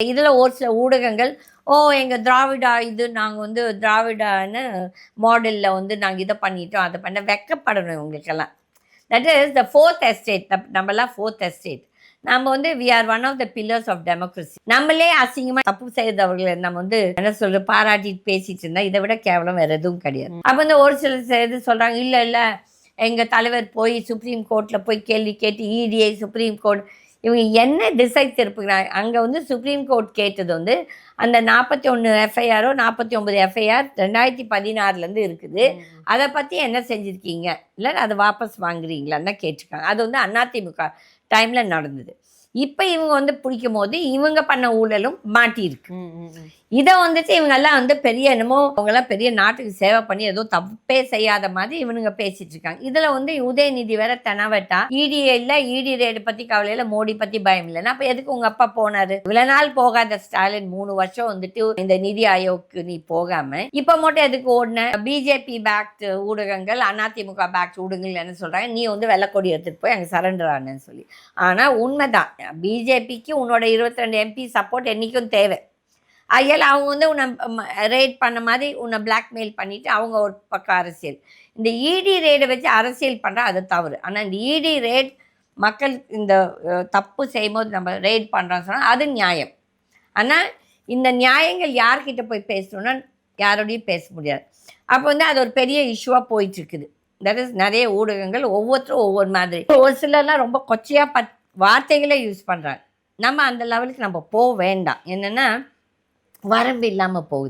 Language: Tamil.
இதில் ஒரு சில ஊடகங்கள் எங்கள் திராவிடா இது நாங்கள் வந்து திராவிடான்னு மாடலில் வந்து நாங்கள் இதை பண்ணிட்டோம் அதை பண்ண வெக்கப்படணும் இவங்களுக்கெல்லாம். That is the fourth estate. நம்மலாம் ஃபோர்த் எஸ்டேட். நம்ம வந்து we are one of the pillars of democracy. நம்மளே அசிங்கமாக தப்பு செய்தவர்களை நம்ம வந்து என்ன சொல்ற பாராட்டிட்டு பேசிட்டு இருந்தா இதை விட கேவலம் வேற எதுவும் கிடையாது. அப்போ வந்து ஒரு சில இது சொல்கிறாங்க, இல்லை இல்லை எங்கள் தலைவர் போய் சுப்ரீம் கோர்ட்டில் போய் கேள்வி கேட்டு இடிஐ சுப்ரீம் கோர்ட் இவங்க என்ன திசை திருப்புகிறாங்க. அங்கே வந்து சுப்ரீம் கோர்ட் கேட்டது வந்து அந்த 41 எஃப்ஐஆரோ 49 எஃப்ஐஆர் 2016 இருக்குது. அதை பற்றி என்ன செஞ்சுருக்கீங்க, இல்லை அதை வாபஸ் வாங்குறீங்களான்னு தான் கேட்டிருக்காங்க. அது வந்து அதிமுக டைமில் நடந்தது. இப்போ இவங்க வந்து பிடிக்கும் போது இவங்க பண்ண ஊழலும் மாட்டியிருக்கு. இதை வந்துட்டு இவங்கெல்லாம் வந்து பெரிய என்னமோ அவங்கெல்லாம் பெரிய நாட்டுக்கு சேவை பண்ணி ஏதோ தப்பே செய்யாத மாதிரி இவனுங்க பேசிட்டு இருக்காங்க. இதில் வந்து உதயநிதி வேற தெனவட்டா இடி இல்லை, இடி ரேடு பற்றி கவலை இல்லை, மோடி பற்றி பயம் இல்லைன்னா அப்போ எதுக்கு உங்கள் அப்பா போனார்? இவ்வளவு நாள் போகாத ஸ்டாலின் 3 வருஷம் வந்துட்டு இந்த நிதி ஆயோக்கு நீ போகாம இப்போ மட்டும் எதுக்கு ஓடின? பிஜேபி பேக்ட் ஊடகங்கள் அதிமுக பேக்ட் ஊடகங்கள் என்ன சொல்கிறாங்க, நீ வந்து வெள்ளக்கொடி எடுத்துகிட்டு போய் அங்கே சரண்டர் ஆனன்னு சொல்லி. ஆனால் உண்மைதான், பிஜேபிக்கு உன்னோட 22 எம்பி சப்போர்ட் என்றைக்கும் தேவை. ஐயல் அவங்க வந்து உன்னை ரேட் பண்ண மாதிரி உன்னை பிளாக்மெயில் பண்ணிவிட்டு அவங்க ஒரு பக்கம் அரசியல். இந்த இடி ரேடை வச்சு அரசியல் பண்ணுறா அது தவறு. ஆனால் இந்த இடி ரேட் மக்கள் இந்த தப்பு செய்யும்போது நம்ம ரேட் பண்ணுறோன்னு சொன்னால் அது நியாயம். ஆனால் இந்த நியாயங்கள் யார்கிட்ட போய் பேசணுன்னா யாரோடையும் பேச முடியாது. அப்போ வந்து அது ஒரு பெரிய இஷ்யூவாக போயிட்டுருக்குது. தட் இஸ் நிறைய ஊடகங்கள் ஒவ்வொருத்தரும் ஒவ்வொரு மாதிரி. ஒரு சிலர்லாம் ரொம்ப கொச்சையாக வார்த்தைகளே யூஸ் பண்ணுறாங்க. நம்ம அந்த லெவலுக்கு நம்ம போக வேண்டாம். என்னென்னா வரம்பு இல்லாமல் போகுது.